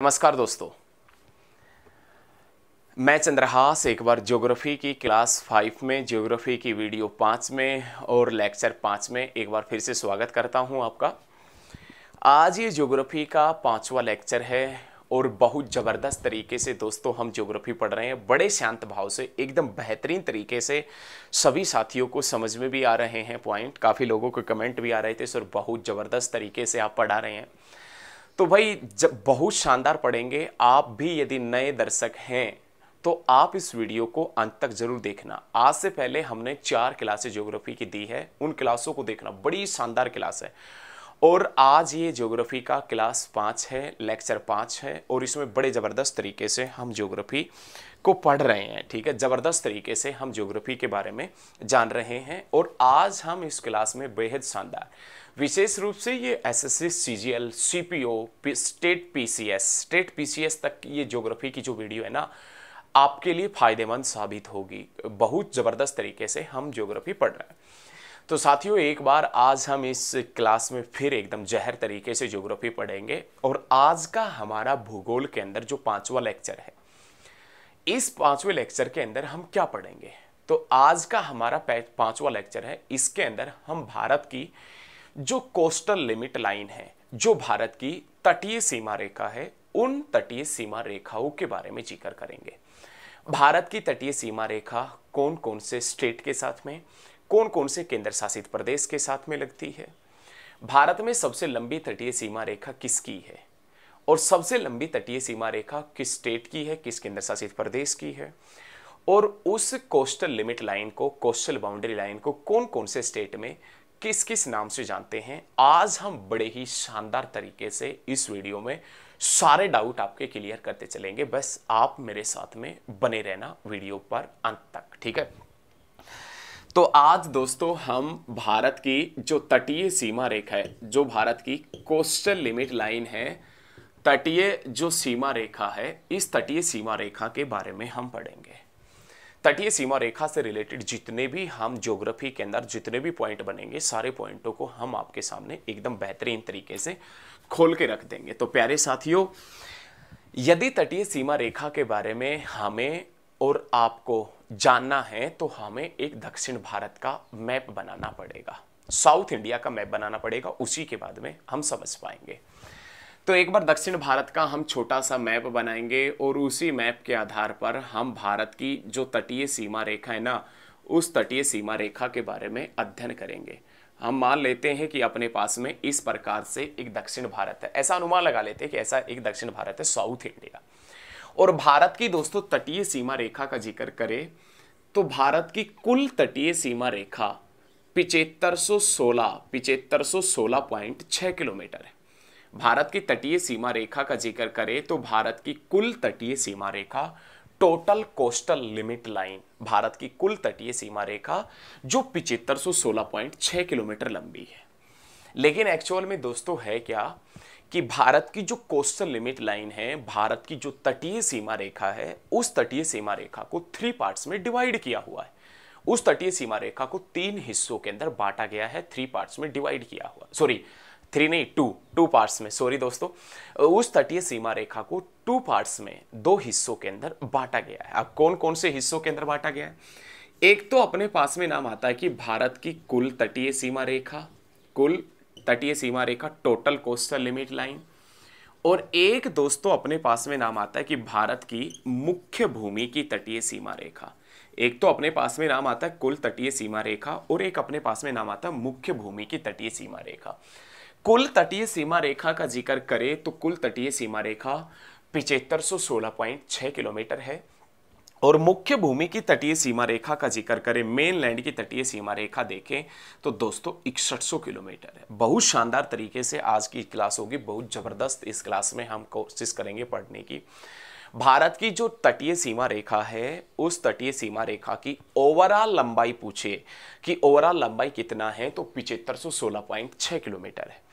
नमस्कार दोस्तों, मैं चंद्रहास एक बार ज्योग्राफी की क्लास 5 में, ज्योग्राफी की वीडियो 5 में और लेक्चर 5 में एक बार फिर से स्वागत करता हूं आपका। आज ये ज्योग्राफी का 5वां लेक्चर है और बहुत ज़बरदस्त तरीके से दोस्तों हम ज्योग्राफी पढ़ रहे हैं। बड़े शांत भाव से, एकदम बेहतरीन तरीके से सभी साथियों को समझ में भी आ रहे हैं पॉइंट। काफ़ी लोगों के कमेंट भी आ रहे थे, सर बहुत ज़बरदस्त तरीके से आप पढ़ा रहे हैं। तो भाई जब बहुत शानदार पढ़ेंगे, आप भी यदि नए दर्शक हैं तो आप इस वीडियो को अंत तक जरूर देखना। आज से पहले हमने 4 क्लासेस ज्योग्राफी की दी है, उन क्लासों को देखना, बड़ी शानदार क्लास है। और आज ये ज्योग्राफी का क्लास 5 है, लेक्चर 5 है और इसमें बड़े ज़बरदस्त तरीके से हम ज्योग्राफी को पढ़ रहे हैं। ठीक है, ज़बरदस्त तरीके से हम ज्योग्राफी के बारे में जान रहे हैं और आज हम इस क्लास में बेहद शानदार, विशेष रूप से ये SSC, CGL, CPO, state PCS तक ये ज्योग्राफी की जो वीडियो है ना, आपके लिए फायदेमंद साबित होगी। बहुत ज़बरदस्त तरीके से हम ज्योग्राफी पढ़ रहे हैं। तो साथियों, एक बार आज हम इस क्लास में फिर एकदम जहर तरीके से ज्योग्राफी पढ़ेंगे और आज का हमारा भूगोल के अंदर जो 5वां लेक्चर है, इस 5वें लेक्चर के अंदर हम क्या पढ़ेंगे? तो आज का हमारा 5वां लेक्चर है, इसके अंदर हम भारत की जो कोस्टल लिमिट लाइन है, जो भारत की तटीय सीमा रेखा है, उन तटीय सीमा रेखाओं के बारे में जिक्र करेंगे। भारत की तटीय सीमा रेखा कौन कौन से स्टेट के साथ में, कौन कौन से केंद्र शासित प्रदेश के साथ में लगती है, भारत में सबसे लंबी तटीय सीमा रेखा किसकी है और सबसे लंबी तटीय सीमा रेखा किस स्टेट की है, किस केंद्र शासित प्रदेश की है, और उस कोस्टल लिमिट लाइन को, कोस्टल बाउंड्री लाइन को कौन कौन से स्टेट में किस किस नाम से जानते हैं। आज हम बड़े ही शानदार तरीके से इस वीडियो में सारे डाउट आपके क्लियर करते चलेंगे। बस आप मेरे साथ में बने रहना वीडियो पर अंत तक, ठीक है। तो आज दोस्तों हम भारत की जो तटीय सीमा रेखा है, जो भारत की कोस्टल लिमिट लाइन है, तटीय जो सीमा रेखा है, इस तटीय सीमा रेखा के बारे में हम पढ़ेंगे। तटीय सीमा रेखा से रिलेटेड जितने भी हम ज्योग्राफी के अंदर जितने भी पॉइंट बनेंगे, सारे पॉइंटों को हम आपके सामने एकदम बेहतरीन तरीके से खोल के रख देंगे। तो प्यारे साथियों, यदि तटीय सीमा रेखा के बारे में हमें और आपको जानना है तो हमें एक दक्षिण भारत का मैप बनाना पड़ेगा, साउथ इंडिया का मैप बनाना पड़ेगा, उसी के बाद में हम समझ पाएंगे। तो एक बार दक्षिण भारत का हम छोटा सा मैप बनाएंगे और उसी मैप के आधार पर हम भारत की जो तटीय सीमा रेखा है ना, उस तटीय सीमा रेखा के बारे में अध्ययन करेंगे। हम मान लेते हैं कि अपने पास में इस प्रकार से एक दक्षिण भारत है, ऐसा अनुमान लगा लेते हैं कि ऐसा एक दक्षिण भारत है, साउथ इंडिया। और भारत की दोस्तों तटीय सीमा रेखा का जिक्र करें तो भारत की कुल तटीय सीमा रेखा 7516.6 किलोमीटर है। भारत की तटीय सीमा रेखा का जिक्र करें तो भारत की कुल तटीय सीमा रेखा, total coastal limit line, Bharat की कुल तटीय सीमा रेखा जो 7516.6 किलोमीटर लंबी है। लेकिन एक्चुअल में दोस्तों है क्या कि भारत की जो कोस्टल लिमिट लाइन है, भारत की जो तटीय सीमा रेखा है, उस तटीय सीमा रेखा को 3 पार्ट्स में डिवाइड किया हुआ है। उस तटीय सीमा रेखा को 3 हिस्सों के अंदर बांटा गया है, 3 पार्ट्स में डिवाइड किया हुआ, सॉरी 3 नहीं 2 पार्ट्स में, सॉरी दोस्तों, उस तटीय सीमा रेखा को 2 पार्ट्स में, 2 हिस्सों के अंदर बांटा गया है। अब कौन कौन से हिस्सों के अंदर बांटा गया है? एक तो अपने पास में नाम आता है कि भारत की कुल तटीय सीमा रेखा, कुल तटीय सीमा रेखा, टोटल कोस्टल लिमिट लाइन, और एक दोस्तों अपने पास में नाम आता है कि भारत की मुख्य भूमि की तटीय सीमा रेखा। एक तो अपने पास में नाम आता है कुल तटीय सीमा रेखा और एक अपने पास में नाम आता है मुख्य भूमि की तटीय सीमा रेखा। कुल तटीय सीमा रेखा का जिक्र करें तो कुल तटीय सीमा रेखा 7516.6 किलोमीटर है और मुख्य भूमि की तटीय सीमा रेखा का जिक्र करें, मेनलैंड की तटीय सीमा रेखा देखें तो दोस्तों 6100 किलोमीटर है। बहुत शानदार तरीके से आज की क्लास होगी, बहुत जबरदस्त इस क्लास में हम कोशिश करेंगे पढ़ने की। भारत की जो तटीय सीमा रेखा है, उस तटीय सीमा रेखा की ओवरऑल लंबाई पूछे कि ओवरऑल लंबाई कितना है तो 7516.6 किलोमीटर है।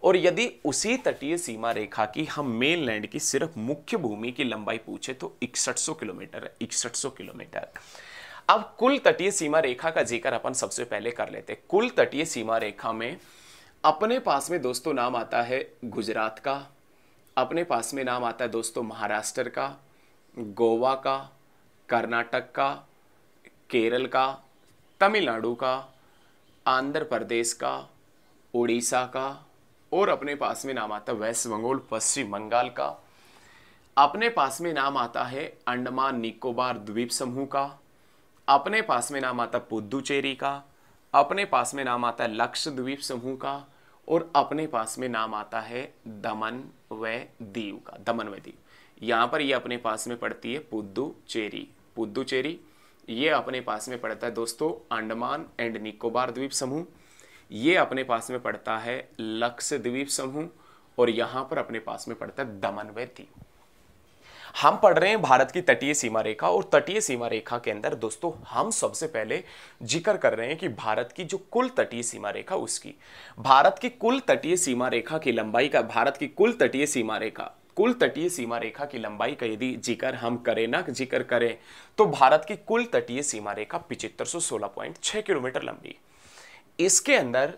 और यदि उसी तटीय सीमा रेखा की हम मेनलैंड की सिर्फ मुख्य भूमि की लंबाई पूछे तो 6100 किलोमीटर है, 6100 किलोमीटर। अब कुल तटीय सीमा रेखा का जिक्र अपन सबसे पहले कर लेते हैं। कुल तटीय सीमा रेखा में अपने पास में दोस्तों नाम आता है गुजरात का, अपने पास में नाम आता है दोस्तों महाराष्ट्र का, गोवा का, कर्नाटक का, केरल का, तमिलनाडु का, आंध्र प्रदेश का, उड़ीसा का, और अपने पास में नाम आता है वेस्ट बंगाल, पश्चिम बंगाल का। अपने पास में नाम आता है अंडमान निकोबार द्वीप समूह का। अपने पास में नाम आता है पुदुचेरी का। अपने पास में नाम आता है लक्षद्वीप समूह का। और अपने पास में नाम आता है दमन व दीव का। दमन व दीव यहाँ पर ये अपने पास में पड़ती है पुदुचेरी। पुदुचेरी ये अपने पास में पड़ता है दोस्तों अंडमान एंड निकोबार द्वीप समूह। ये अपने पास में पड़ता है लक्षद्वीप समूह। और यहाँ पर अपने पास में पड़ता है दमन व दीव। हम पढ़ रहे हैं भारत की तटीय सीमा रेखा, और तटीय सीमा रेखा के अंदर दोस्तों हम सबसे पहले जिक्र कर रहे हैं कि भारत की जो कुल तटीय सीमा रेखा उसकी, भारत की कुल तटीय सीमा रेखा की लंबाई का, भारत की कुल तटीय सीमा रेखा की लंबाई का यदि जिक्र करें तो भारत की कुल तटीय सीमा रेखा 7516.6 किलोमीटर लंबी। इसके अंदर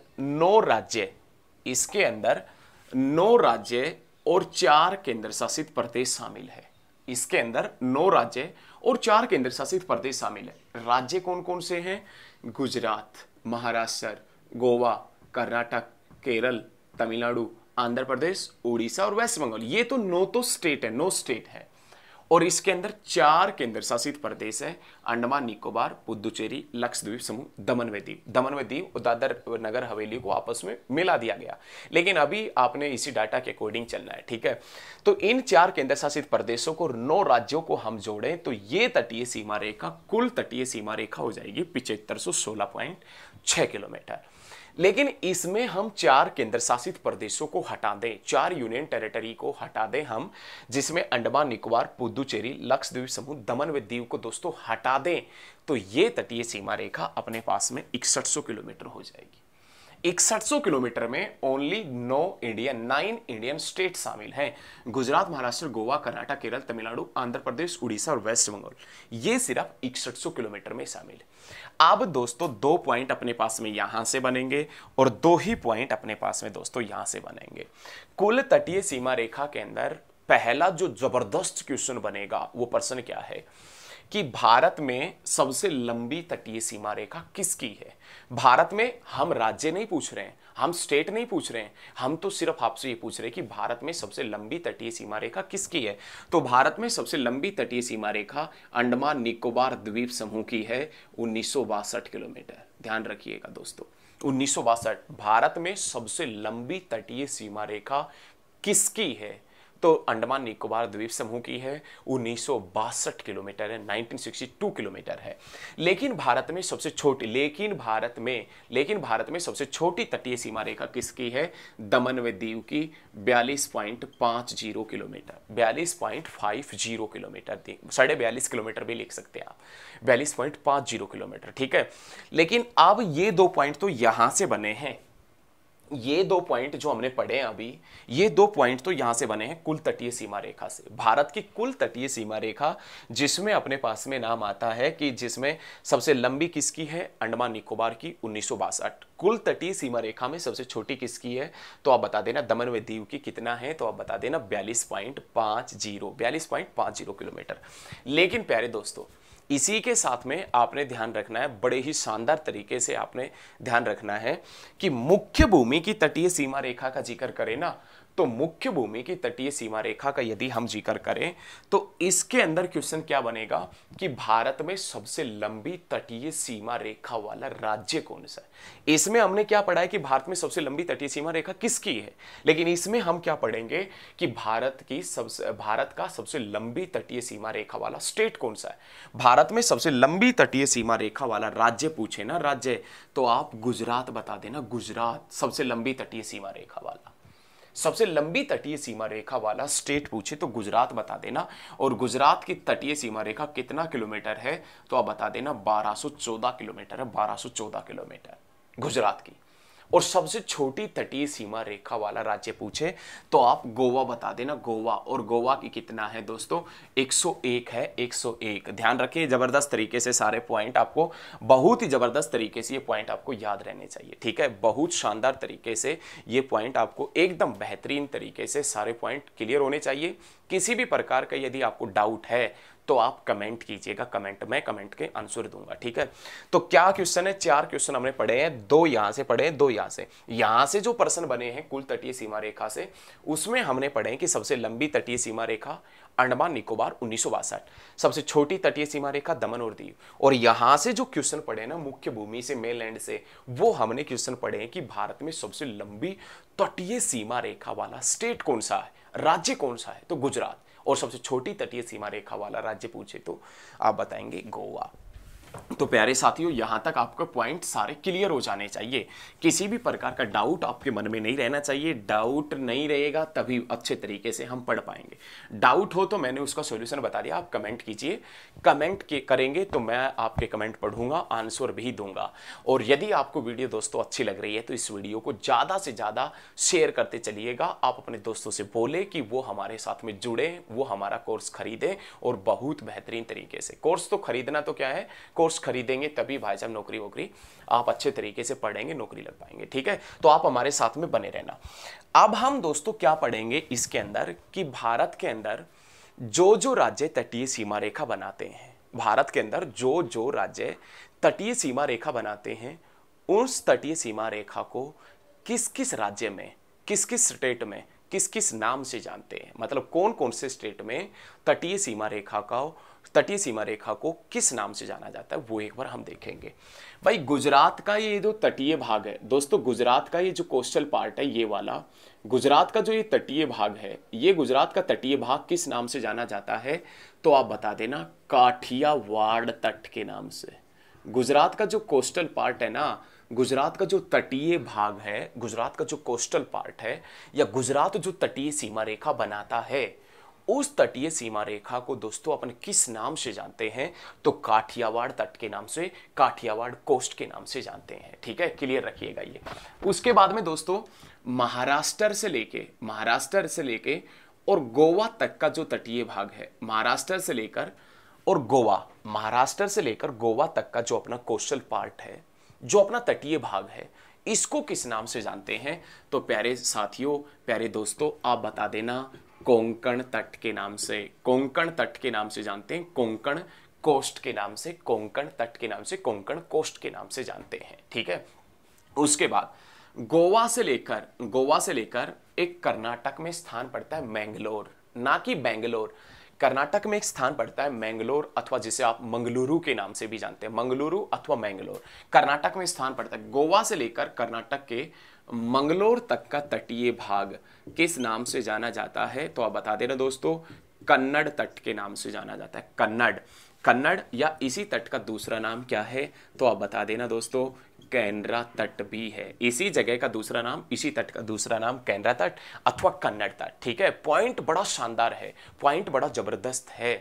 9 राज्य और 4 केंद्र शासित प्रदेश शामिल है। इसके अंदर 9 राज्य और 4 केंद्र शासित प्रदेश शामिल है। राज्य कौन कौन से हैं? गुजरात, महाराष्ट्र, गोवा, कर्नाटक, केरल, तमिलनाडु, आंध्र प्रदेश, उड़ीसा और वेस्ट बंगाल। ये तो 9 स्टेट है। और इसके अंदर 4 केंद्र शासित प्रदेश है, अंडमान निकोबार, पुदुचेरी, लक्षद्वीप समूह, दमन व दीव। दमन व दीव और दादर नगर हवेली को आपस में मिला दिया गया, लेकिन अभी आपने इसी डाटा के अकॉर्डिंग चलना है, ठीक है। तो इन 4 केंद्र शासित प्रदेशों को 9 राज्यों को हम जोड़ें तो ये तटीय सीमा रेखा, कुल तटीय सीमा रेखा हो जाएगी 7516.6 किलोमीटर। लेकिन इसमें हम 4 केंद्र शासित प्रदेशों को हटा दें, 4 यूनियन टेरिटरी को हटा दें हम, जिसमें अंडमान निकोबार, पुदुचेरी, लक्षद्वीप समूह, दमन व दीव को दोस्तों हटा दें, तो ये तटीय सीमा रेखा अपने पास में 6100 किलोमीटर हो जाएगी। 6100 किलोमीटर में ओनली 9 इंडियन स्टेट शामिल हैं। गुजरात, महाराष्ट्र, गोवा, कर्नाटक, केरल, तमिलनाडु, आंध्र प्रदेश, उड़ीसा और वेस्ट बंगाल, ये सिर्फ 6100 किलोमीटर में शामिल है। अब दोस्तों 2 पॉइंट अपने पास में यहां से बनेंगे और 2 ही पॉइंट अपने पास में दोस्तों यहां से बनेंगे। कुल तटीय सीमा रेखा के अंदर पहला जो जबरदस्त क्वेश्चन बनेगा वो प्रश्न क्या है कि भारत में सबसे लंबी तटीय सीमा रेखा किसकी है। भारत में हम राज्य नहीं पूछ रहे हैं, हम स्टेट नहीं पूछ रहे हैं, हम तो सिर्फ आपसे ये पूछ रहे हैं कि भारत में सबसे लंबी तटीय सीमा रेखा किसकी है। तो भारत में सबसे लंबी तटीय सीमा रेखा अंडमान निकोबार द्वीप समूह की है, 1962 किलोमीटर। ध्यान रखिएगा दोस्तों, 1962। भारत में सबसे लंबी तटीय सीमा रेखा किसकी है? तो अंडमान निकोबार द्वीप समूह की है, 1962 किलोमीटर है, 1962 किलोमीटर है। लेकिन भारत में सबसे छोटी तटीय सीमा रेखा किसकी है? दमन व दीव की, 42.50 किलोमीटर, 42.50 किलोमीटर, 42.5 किलोमीटर भी लिख सकते हैं आप, 42.50 किलोमीटर, ठीक है। लेकिन अब ये 2 पॉइंट तो यहां से बने हैं, ये 2 पॉइंट जो हमने पढ़े हैं अभी, ये 2 पॉइंट तो यहां से बने हैं कुल तटीय सीमा रेखा से। भारत की कुल तटीय सीमा रेखा जिसमें अपने पास में नाम आता है कि जिसमें सबसे लंबी किसकी है? अंडमान निकोबार की, 1962। कुल तटीय सीमा रेखा में सबसे छोटी किसकी है? तो आप बता देना। दमन व दीव की कितना है? तो आप बता देना 42.50 किलोमीटर। लेकिन प्यारे दोस्तों, इसी के साथ में आपने ध्यान रखना है, बड़े ही शानदार तरीके से आपने ध्यान रखना है कि मुख्य भूमि की तटीय सीमा रेखा का जिक्र करें ना, तो मुख्य भूमि की तटीय सीमा रेखा का यदि हम जिक्र करें तो इसके अंदर क्वेश्चन क्या बनेगा कि भारत में सबसे लंबी तटीय सीमा रेखा वाला राज्य कौन सा है। इसमें हमने क्या पढ़ा है कि भारत में सबसे लंबी तटीय सीमा रेखा किसकी है, लेकिन इसमें हम क्या पढ़ेंगे कि भारत का सबसे लंबी तटीय सीमा रेखा वाला स्टेट कौन सा है। भारत में सबसे लंबी तटीय सीमा रेखा वाला राज्य पूछे ना, राज्य, तो आप गुजरात बता देना। गुजरात सबसे लंबी तटीय सीमा रेखा वाला, सबसे लंबी तटीय सीमा रेखा वाला स्टेट पूछे तो गुजरात बता देना। और गुजरात की तटीय सीमा रेखा कितना किलोमीटर है? तो आप बता देना 1214 किलोमीटर है, 1214 किलोमीटर गुजरात की। और सबसे छोटी तटीय सीमा रेखा वाला राज्य पूछे तो आप गोवा बता देना, गोवा। और गोवा की कितना है दोस्तों, 101 है, 101। ध्यान रखिए, जबरदस्त तरीके से सारे पॉइंट आपको, बहुत ही जबरदस्त तरीके से ये पॉइंट आपको याद रहने चाहिए, ठीक है। बहुत शानदार तरीके से ये पॉइंट आपको एकदम बेहतरीन तरीके से सारे पॉइंट क्लियर होने चाहिए। किसी भी प्रकार का यदि आपको डाउट है तो आप कमेंट कीजिएगा, कमेंट में कमेंट के आंसर दूंगा, ठीक है। तो क्या क्वेश्चन है, 4 क्वेश्चन हमने पढ़े हैं, 2 यहां से पढ़े हैं, 2 यहां से जो प्रश्न बने हैं कुल तटीय सीमा रेखा से, उसमें हमने पढ़े हैं कि सबसे लंबी तटीय सीमा रेखा अंडमान निकोबार 1962, सबसे छोटी तटीय सीमा रेखा दमन और दीव। और यहां से जो क्वेश्चन पढ़े ना मुख्य भूमि से, मेनलैंड से, वो हमने क्वेश्चन पढ़े हैं कि भारत में सबसे लंबी तटीय सीमा रेखा वाला स्टेट कौन सा है, राज्य कौन सा है, तो गुजरात। और सबसे छोटी तटीय सीमा रेखा वाला राज्य पूछे तो आप बताएंगे गोवा। तो प्यारे साथियों, यहां तक आपका पॉइंट सारे क्लियर हो जाने चाहिए, किसी भी प्रकार का डाउट आपके मन में नहीं रहना चाहिए। डाउट नहीं रहेगा तभी अच्छे तरीके से हम पढ़ पाएंगे। डाउट हो तो मैंने उसका सॉल्यूशन बता दिया, आप कमेंट कीजिए, कमेंट करेंगे तो मैं आपके कमेंट पढ़ूंगा, आंसर भी दूंगा। और यदि आपको वीडियो दोस्तों अच्छी लग रही है तो इस वीडियो को ज़्यादा से ज़्यादा शेयर करते चलिएगा। आप अपने दोस्तों से बोले कि वो हमारे साथ में जुड़े, वो हमारा कोर्स खरीदें और बहुत बेहतरीन तरीके से। कोर्स तो खरीदना तो क्या है, कोर्स खरीदेंगे तभी भाई साहब नौकरी वोकरी आप अच्छे तरीके से पढ़ेंगे, नौकरी लग पाएंगे, ठीक है। तो आप हमारे साथ में बने रहना। अब हम दोस्तों क्या पढ़ेंगे इसके अंदर कि भारत के अंदर जो जो राज्य तटीय सीमा रेखा बनाते हैं, भारत के अंदर जो जो राज्य तटीय सीमा रेखा बनाते हैं, उस तटीय सीमा रेखा को किस किस राज्य में, किस किस स्टेट में, किस किस नाम से जानते हैं। मतलब कौन कौन से स्टेट में तटीय सीमा रेखा को किस नाम से जाना जाता है, वो एक बार हम देखेंगे। भाई गुजरात का ये जो तटीय भाग है दोस्तों, गुजरात का ये जो कोस्टल पार्ट है, ये वाला गुजरात का जो ये तटीय भाग है, ये गुजरात का तटीय भाग किस नाम से जाना जाता है, तो आप बता देना काठियावाड़ तट के नाम से। गुजरात का जो कोस्टल पार्ट है ना, गुजरात का जो तटीय भाग है, गुजरात का जो कोस्टल पार्ट है, या गुजरात जो तटीय सीमा रेखा बनाता है, उस तटीय सीमा रेखा को दोस्तों अपन किस नाम से जानते हैं, तो काठियावाड़ तट के नाम से, काठियावाड़ कोस्ट के नाम से जानते हैं, ठीक है। क्लियर रखिएगा ये। उसके बाद में दोस्तों महाराष्ट्र से लेके और गोवा तक का जो तटीय भाग है, महाराष्ट्र से लेकर गोवा तक का जो अपना कोस्टल पार्ट है, जो अपना तटीय भाग है, इसको किस नाम से जानते हैं, तो प्यारे साथियों, प्यारे दोस्तों, आप बता देना कोंकण तट के नाम से। कोंकण तट के नाम से जानते हैं, कोंकण कोस्ट के नाम से, कोंकण तट के नाम से, कोंकण कोस्ट के नाम से जानते हैं, ठीक है। उसके बाद गोवा से लेकर एक कर्नाटक में स्थान पड़ता है मैंगलोर, ना कि बेंगलोर। कर्नाटक में एक स्थान पड़ता है मैंगलोर, अथवा जिसे आप मंगलुरु के नाम से भी जानते हैं, मंगलुरु अथवा मैंगलोर, कर्नाटक में स्थान पड़ता है। गोवा से लेकर कर्नाटक के मंगलोर तक का तटीय भाग किस नाम से जाना जाता है, तो आप बता देना दोस्तों कन्नड़ तट के नाम से जाना जाता है। कन्नड़ या इसी तट का दूसरा नाम क्या है, तो आप बता देना दोस्तों कैनरा तट भी है। इसी जगह का दूसरा नाम, इसी तट का दूसरा नाम कैनरा तट अथवा कन्नड़ तट, ठीक है। पॉइंट बड़ा शानदार है, पॉइंट बड़ा जबरदस्त है।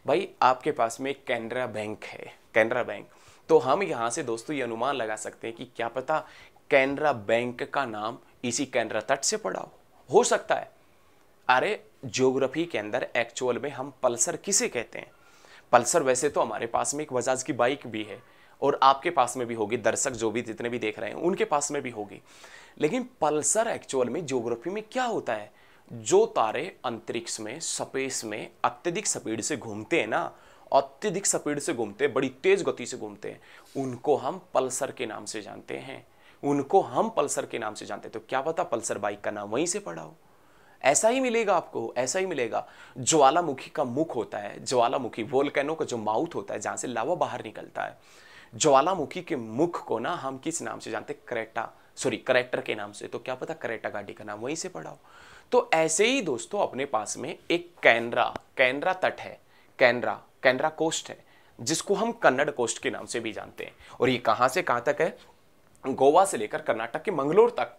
भाई आपके पास में कैनरा बैंक है, कैनरा बैंक, तो हम यहां से दोस्तों ये अनुमान लगा सकते हैं कि क्या पता कैनरा बैंक का नाम इसी कैनरा तट से पड़ा हो सकता है। अरे ज्योग्राफी के अंदर एक्चुअल में हम पल्सर किसे कहते हैं, पल्सर वैसे तो हमारे पास में एक बजाज की बाइक भी है और आपके पास में भी होगी, दर्शक जो भी जितने भी देख रहे हैं उनके पास में भी होगी, लेकिन पल्सर एक्चुअल में ज्योग्राफी में क्या होता है, जो तारे अंतरिक्ष में, स्पेस में अत्यधिक स्पीड से घूमते हैं ना, अत्यधिक स्पीड से घूमते हैं, बड़ी तेज गति से घूमते हैं, उनको हम पल्सर के नाम से जानते हैं, उनको हम पल्सर के नाम से जानते हैं। तो क्या पता पल्सर बाइक का नाम वहीं से पड़ा हो, ऐसा ही मिलेगा आपको, ऐसा ही मिलेगा। ज्वालामुखी का मुख होता है, ज्वालामुखी वोल्केनो का जो माउथ होता है जहां से लावा बाहर निकलता है, ज्वालामुखी के मुख को ना हम किस नाम से जानते हैं, करेक्टर के नाम से। तो क्या पता करेक्टा घाटी का नाम वहीं से पड़ा हो। तो ऐसे ही दोस्तों अपने पास में एक कैनरा तट है, कैनरा कोस्ट है, जिसको हम कन्नड़ कोस्ट के नाम से भी जानते हैं। और ये कहां से कहां तक है, गोवा से लेकर कर्नाटक के मंगलोर तक।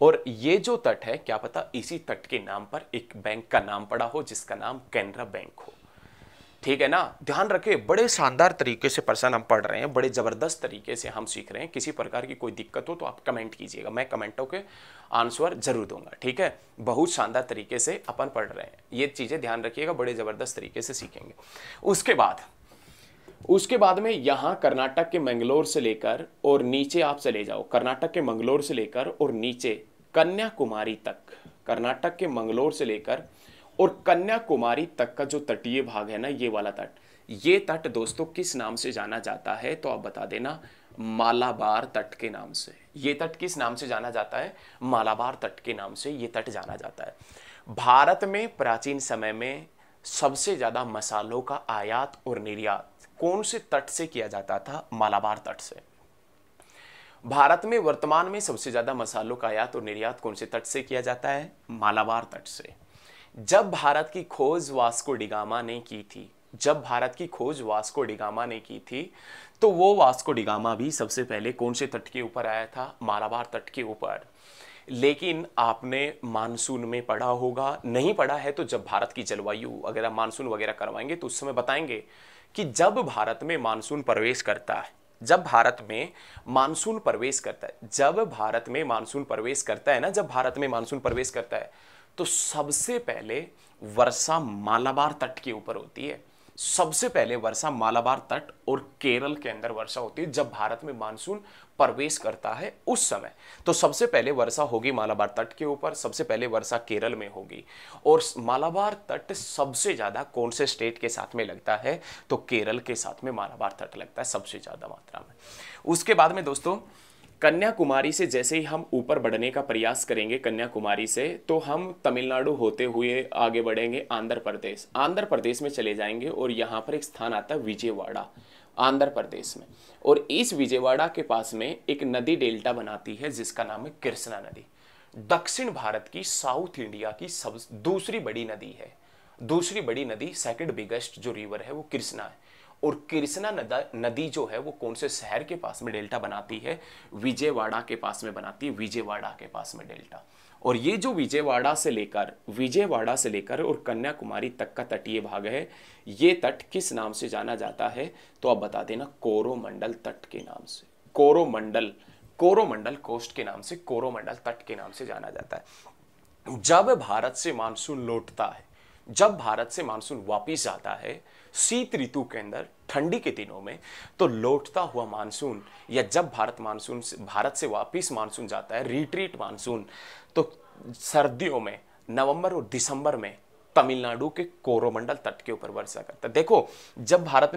और ये जो तट है, क्या पता इसी तट के नाम पर एक बैंक का नाम पड़ा हो जिसका नाम कैनरा बैंक हो। ठीक है ना। ध्यान रखिए, बड़े शानदार तरीके से प्रश्न हम पढ़ रहे हैं, बड़े जबरदस्त तरीके से हम सीख रहे हैं। किसी प्रकार की कोई दिक्कत हो तो आप कमेंट कीजिएगा, मैं कमेंटों के आंसर जरूर दूंगा, ठीक है। बहुत शानदार तरीके से अपन पढ़ रहे हैं, ये चीजें ध्यान रखिएगा, बड़े जबरदस्त तरीके से सीखेंगे। उसके बाद में यहाँ कर्नाटक के मंगलोर से लेकर और नीचे आप चले जाओ, कर्नाटक के मंगलोर से लेकर और नीचे कन्याकुमारी तक, कर्नाटक के मंगलोर से लेकर और कन्याकुमारी तक का जो तटीय भाग है ना, ये वाला तट, ये तट दोस्तों किस नाम से जाना जाता है, तो आप बता देना, मालाबार तट के नाम से। ये तट किस नाम से जाना जाता है? मालाबार तट के नाम से ये तट जाना जाता है। भारत में प्राचीन समय में सबसे ज्यादा मसालों का आयात और निर्यात कौन से तट से किया जाता था? मालाबार तट से। भारत में वर्तमान में सबसे ज्यादा मसालों का आयात और निर्यात कौन से तट से किया जाता है? मालाबार तट से। जब भारत की खोज वास्को डिगामा ने की थी, जब भारत की खोज वास्को डिगामा ने की थी, तो वो वास्को डिगामा भी सबसे पहले कौन से तट के ऊपर आया था? मालाबार तट के ऊपर। लेकिन आपने मानसून में पढ़ा होगा, नहीं पढ़ा है तो जब भारत की जलवायु अगर मानसून वगैरह करवाएंगे तो उस समय बताएंगे कि जब भारत में मानसून प्रवेश करता है, जब भारत में मानसून प्रवेश करता है, जब भारत में मानसून प्रवेश करता है ना, जब भारत में मानसून प्रवेश करता है तो सबसे पहले वर्षा मालाबार तट के ऊपर होती है। सबसे पहले वर्षा मालाबार तट और केरल के अंदर वर्षा होती है। जब भारत में मानसून प्रवेश करता है उस समय तो सबसे पहले वर्षा होगी मालाबार तट के ऊपर, सबसे पहले वर्षा केरल में होगी। और मालाबार तट सबसे ज्यादा कौन से स्टेट के साथ में लगता है? तो केरल के साथ में मालाबार तट लगता है सबसे ज्यादा मात्रा में। उसके बाद में दोस्तों कन्याकुमारी से जैसे ही हम ऊपर बढ़ने का प्रयास करेंगे कन्याकुमारी से, तो हम तमिलनाडु होते हुए आगे बढ़ेंगे आंध्र प्रदेश। आंध्र प्रदेश में चले जाएंगे और यहाँ पर एक स्थान आता है विजयवाड़ा, आंध्र प्रदेश में। और इस विजयवाड़ा के पास में एक नदी डेल्टा बनाती है जिसका नाम है कृष्णा नदी। दक्षिण भारत की, साउथ इंडिया की सब दूसरी बड़ी नदी है। दूसरी बड़ी नदी, सेकंड बिगेस्ट जो रिवर है वो कृष्णा है। और कृष्णा नदी जो है वो कौन से शहर के पास में डेल्टा बनाती है? विजयवाड़ा के पास में बनाती है, विजयवाड़ा के पास में डेल्टा। और ये जो विजयवाड़ा से लेकर और कन्याकुमारी तक का तटीय भाग है, ये तट किस नाम से जाना जाता है? तो आप बता देना, कोरोमंडल तट के नाम से। कोरोमंडल कोस्ट के नाम से, कोरोमंडल तट के नाम से जाना जाता है। जब भारत से मानसून लौटता है, जब भारत से मानसून वापिस आता है शीत ऋतु के अंदर, ठंडी के दिनों में, तो लौटता हुआ मानसून या जब भारत से वापिस मानसून जाता है, रिट्रीट मानसून, तो सर्दियों में नवंबर और दिसंबर में तमिलनाडु के कोरोमंडल तट के ऊपर वर्षा करता है। देखो, जब भारत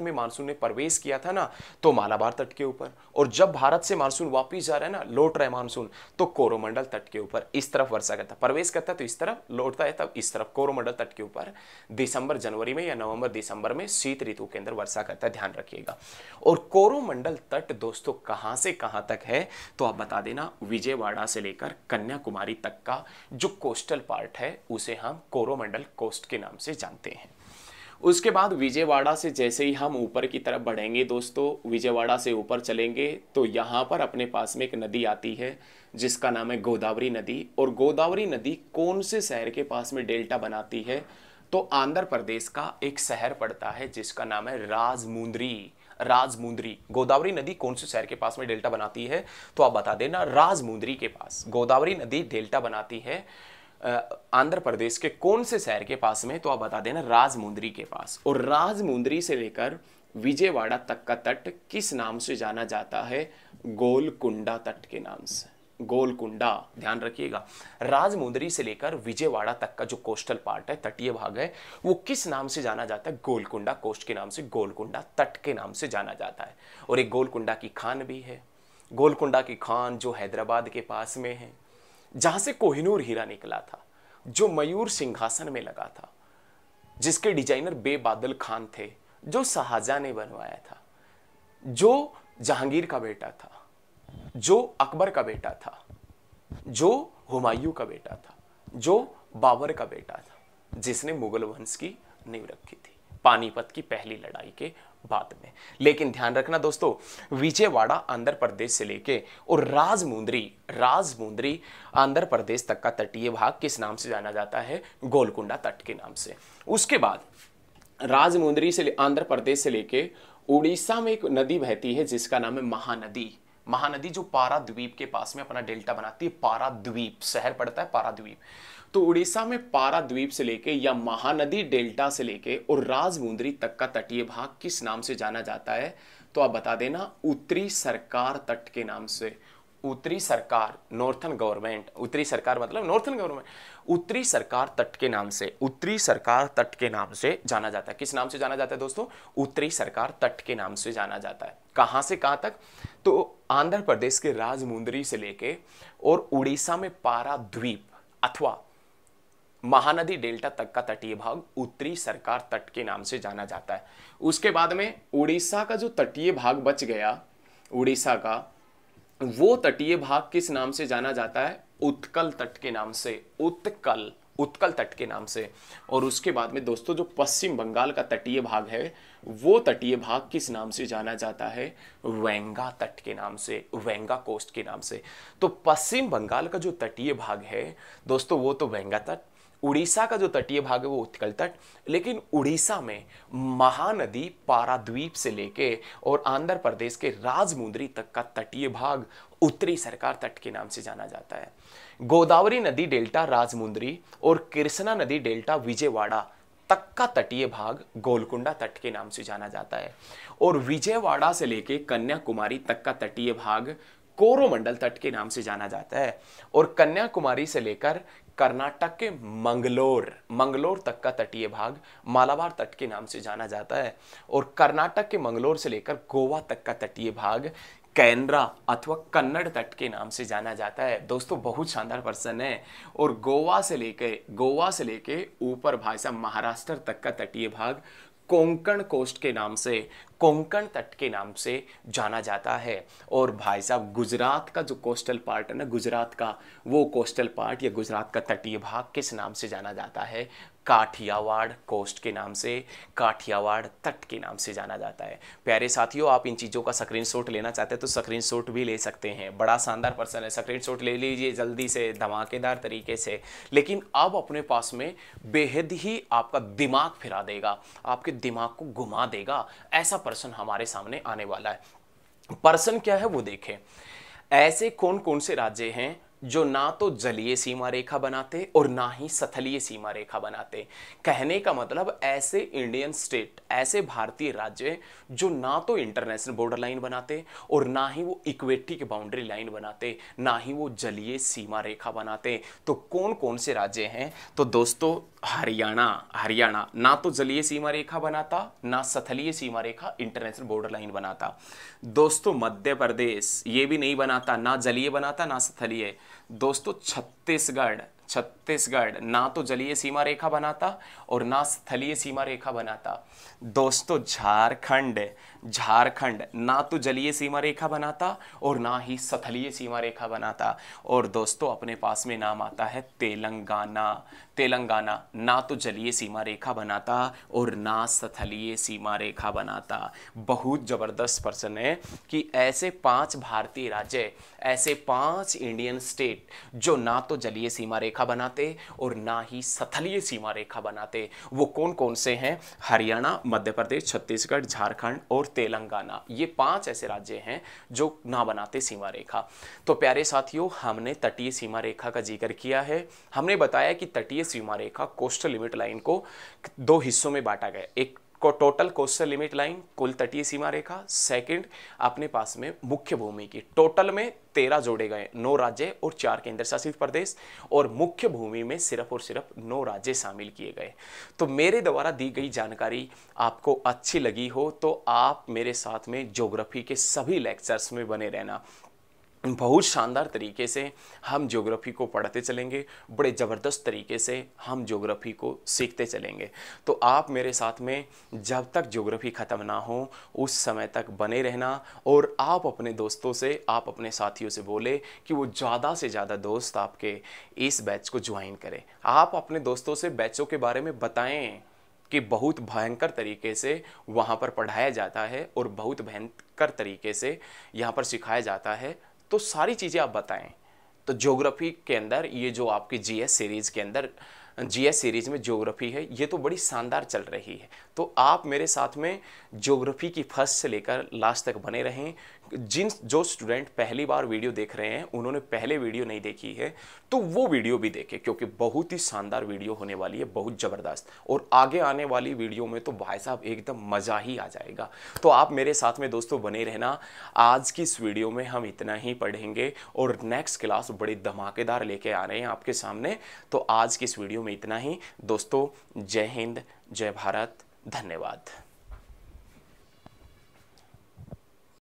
में मानसून ने प्रवेश किया था ना, तो मालाबार तट के ऊपर, और जब भारत से मानसून वापिस जा रहा है ना, लौट रहा है मानसून, तो कोरोमंडल तट के ऊपर इस तरफ वर्षा करता है। प्रवेश करता है तो इस तरफ, लौटता है तब इस तरफ, कोरोमंडल तट के ऊपर दिसंबर जनवरी में या नवंबर दिसंबर में शीत ऋतु के अंदर वर्षा करता है, ध्यान रखिएगा। और कोरोमंडल तट दोस्तों कहां से कहां तक है? तो आप बता देना, विजयवाड़ा से लेकर कन्याकुमारी तक का जो कोस्टल पार्ट है उसे हम कोरोमंडल कोस्ट के नाम से जानते हैं। उसके बाद विजयवाड़ा से जैसे ही हम ऊपर की तरफ बढ़ेंगे दोस्तों, विजयवाड़ा से ऊपर चलेंगे तो यहाँ पर अपने पास में एक नदी आती है जिसका नाम है गोदावरी नदी। और गोदावरी नदी कौन से शहर के पास में डेल्टा बनाती है? तो आंध्र प्रदेश का एक शहर पड़ता है जिसका नाम है राजमुंद्री। गोदावरी नदी कौन से शहर के पास में डेल्टा बनाती है? तो आप बता देना, राजमुंद्री के पास। गोदावरी नदी डेल्टा बनाती है आंध्र प्रदेश के कौन से शहर के पास में? तो आप बता देना, राजमुंद्री के पास। और राजमुंद्री से लेकर विजयवाड़ा तक का तट किस नाम से जाना जाता है? गोलकुंडा तट के नाम से। गोलकुंडा, ध्यान रखिएगा। राजमुंद्री से लेकर विजयवाड़ा तक का जो कोस्टल पार्ट है, तटीय भाग है, वो किस नाम से जाना जाता है? गोलकुंडा कोस्ट के नाम से, गोलकुंडा तट के नाम से जाना जाता है। और एक गोलकुंडा की खान भी है। गोलकुंडा की खान जो हैदराबाद के पास में है, जहां से कोहिनूर हीरा निकला था, जो मयूर सिंहासन में लगा था, जिसके डिजाइनर बेबादल खान थे, जो शाहजहां ने बनवाया था, जो जहांगीर का बेटा था, जो अकबर का बेटा था, जो हुमायूं का बेटा था, जो बाबर का बेटा था, जिसने मुगल वंश की नींव रखी थी पानीपत की पहली लड़ाई के बाद में। लेकिन ध्यान रखना दोस्तों, विजयवाड़ा आंध्र प्रदेश से लेके और राजमुंद्री आंध्र प्रदेश तक का तटीय भाग किस नाम से जाना जाता है? गोलकुंडा तट के नाम से। उसके बाद राजमुंदरी से आंध्र प्रदेश से लेके उड़ीसा में एक नदी बहती है जिसका नाम है महानदी। महानदी जो पाराद्वीप के पास में अपना डेल्टा बनाती है, पाराद्वीप शहर पड़ता है पाराद्वीप। तो उड़ीसा में पाराद्वीप से लेके या महानदी डेल्टा से लेके और राजमुंदरी तक का तटीय भाग किस नाम से जाना जाता है? तो आप बता देना, उत्तरी सरकार तट के नाम से। उत्तरी सरकार, नॉर्थन गवर्नमेंट, उत्तरी सरकार मतलब नॉर्थन गवर्नमेंट, उत्तरी सरकार तट के नाम से, उत्तरी सरकार तट के नाम से जाना जाता है। किस नाम से जाना जाता है दोस्तों? उत्तरी सरकार तट के नाम से जाना जाता है। कहां से कहां तक? तो आंध्र प्रदेश के राजमुंदरी से लेके और उड़ीसा में पाराद्वीप अथवा महानदी डेल्टा तक का तटीय भाग उत्तरी सरकार तट के नाम से जाना जाता है। उसके बाद में उड़ीसा का जो तटीय भाग बच गया, उड़ीसा का वो तटीय भाग किस नाम से जाना जाता है? उत्कल तट के नाम से, उत्कल, उत्कल तट के नाम से। और उसके बाद में दोस्तों जो पश्चिम बंगाल का तटीय भाग है वो तटीय भाग किस नाम से जाना जाता है? वेंगा तट के नाम से, वेंगा कोस्ट के नाम से। तो पश्चिम बंगाल का जो तटीय भाग है दोस्तों वो तो वेंगा तट, उड़ीसा का जो तटीय भाग है वो उत्कल तट, लेकिन उड़ीसा में महानदी पाराद्वीप से लेके और आंध्र प्रदेश के राजमुंदरी तक का तटीय भाग उत्तरी सरकार तट के नाम से जाना जाता है। गोदावरी नदी डेल्टा राजमुंदरी और कृष्णा नदी डेल्टा विजयवाड़ा तक का तटीय भाग गोलकुंडा तट के नाम से जाना जाता है। और विजयवाड़ा से लेके कन्याकुमारी तक का तटीय भाग कोरोमंडल तट के नाम से जाना जाता है। और कन्याकुमारी से लेकर कर्नाटक के मंगलोर तक का तटीय भाग मालाबार तट के नाम से जाना जाता है। और कर्नाटक के मंगलोर से लेकर गोवा तक का तटीय भाग कैनरा अथवा कन्नड़ तट के नाम से जाना जाता है। दोस्तों बहुत शानदार प्रश्न है। और गोवा से लेके ऊपर भाई साहब महाराष्ट्र तक का तटीय भाग कोंकण कोस्ट के नाम से, कोंकण तट के नाम से जाना जाता है। और भाई साहब गुजरात का जो कोस्टल पार्ट है ना, गुजरात का वो कोस्टल पार्ट या गुजरात का तटीय भाग किस नाम से जाना जाता है? काठियावाड़ कोस्ट के नाम से, काठियावाड़ तट के नाम से जाना जाता है। प्यारे साथियों, आप इन चीज़ों का स्क्रीनशॉट लेना चाहते हैं तो स्क्रीनशॉट भी ले सकते हैं। बड़ा शानदार पर्सन है, स्क्रीनशॉट ले लीजिए जल्दी से, धमाकेदार तरीके से। लेकिन अब अपने पास में बेहद ही आपका दिमाग फिरा देगा, आपके दिमाग को घुमा देगा, ऐसा पर्सन हमारे सामने आने वाला है। पर्सन क्या है वो देखें। ऐसे कौन कौन से राज्य हैं जो ना तो जलीय सीमा रेखा बनाते और ना ही स्थलीय सीमा रेखा बनाते? कहने का मतलब ऐसे इंडियन स्टेट, ऐसे भारतीय राज्य जो ना तो इंटरनेशनल बॉर्डर लाइन बनाते और ना ही वो इक्वेटी की बाउंड्री लाइन बनाते, ना ही वो जलीय सीमा रेखा बनाते। तो कौन कौन से राज्य हैं? तो दोस्तों हरियाणा ना तो जलीय सीमा रेखा बनाता, ना स्थलीय सीमा रेखा इंटरनेशनल बॉर्डर लाइन बनाता। दोस्तों मध्य प्रदेश ये भी नहीं बनाता, ना जलीय बनाता ना स्थलीय। दोस्तों छत्तीसगढ़ ना तो जलीय सीमा रेखा बनाता और ना स्थलीय सीमा रेखा बनाता। दोस्तों झारखंड ना तो जलीय सीमा रेखा बनाता और ना ही स्थलीय सीमा रेखा बनाता। और दोस्तों अपने पास में नाम आता है तेलंगाना ना तो जलीय सीमा रेखा बनाता और ना स्थलीय सीमा रेखा बनाता। बहुत जबरदस्त प्रश्न है कि ऐसे 5 भारतीय राज्य, ऐसे 5 इंडियन स्टेट जो ना तो जलीय सीमा रेखा बनाते और ना ही स्थलीय सीमा रेखा बनाते, वो कौन कौन से हैं? हरियाणा, मध्य प्रदेश, छत्तीसगढ़, झारखंड और तेलंगाना। ये 5 ऐसे राज्य हैं जो ना बनाते सीमा रेखा। तो प्यारे साथियों, हमने तटीय सीमा रेखा का जिक्र किया है। हमने बताया कि तटीय सीमा रेखा कोस्टल लिमिट लाइन को 2 हिस्सों में बांटा गया। एक को टोटल कोस्टल लिमिट लाइन, कुल तटीय सीमा रेखा। सेकंड अपने पास में मुख्य भूमि की, टोटल में 13 जोड़े गए, 9 राज्य और 4 केंद्र शासित प्रदेश। और मुख्य भूमि में सिर्फ और सिर्फ 9 राज्य शामिल किए गए। तो मेरे द्वारा दी गई जानकारी आपको अच्छी लगी हो तो आप मेरे साथ में ज्योग्राफी के सभी लेक्चर्स में बने रहना। बहुत शानदार तरीके से हम ज्योग्राफी को पढ़ते चलेंगे, बड़े ज़बरदस्त तरीके से हम ज्योग्राफी को सीखते चलेंगे। तो आप मेरे साथ में जब तक ज्योग्राफी ख़त्म ना हो उस समय तक बने रहना। और आप अपने दोस्तों से, आप अपने साथियों से बोले कि वो ज़्यादा से ज़्यादा दोस्त आपके इस बैच को ज्वाइन करें। आप अपने दोस्तों से बैचों के बारे में बताएं कि बहुत भयंकर तरीके से वहाँ पर पढ़ाया जाता है और बहुत भयंकर तरीके से यहाँ पर सिखाया जाता है। तो सारी चीज़ें आप बताएं। तो ज्योग्राफी के अंदर ये जो आपकी जीएस सीरीज़ के अंदर जीएस सीरीज में ज्योग्राफी है, ये तो बड़ी शानदार चल रही है। तो आप मेरे साथ में ज्योग्राफी की फर्स्ट से लेकर लास्ट तक बने रहें। जो स्टूडेंट पहली बार वीडियो देख रहे हैं, उन्होंने पहले वीडियो नहीं देखी है तो वो वीडियो भी देखें, क्योंकि बहुत ही शानदार वीडियो होने वाली है, बहुत ज़बरदस्त। और आगे आने वाली वीडियो में तो भाई साहब एकदम मज़ा ही आ जाएगा। तो आप मेरे साथ में दोस्तों बने रहना। आज की इस वीडियो में हम इतना ही पढ़ेंगे और नेक्स्ट क्लास बड़ी धमाकेदार लेके आ रहे हैं आपके सामने। तो आज की इस वीडियो में इतना ही दोस्तों। जय हिंद, जय भारत, धन्यवाद।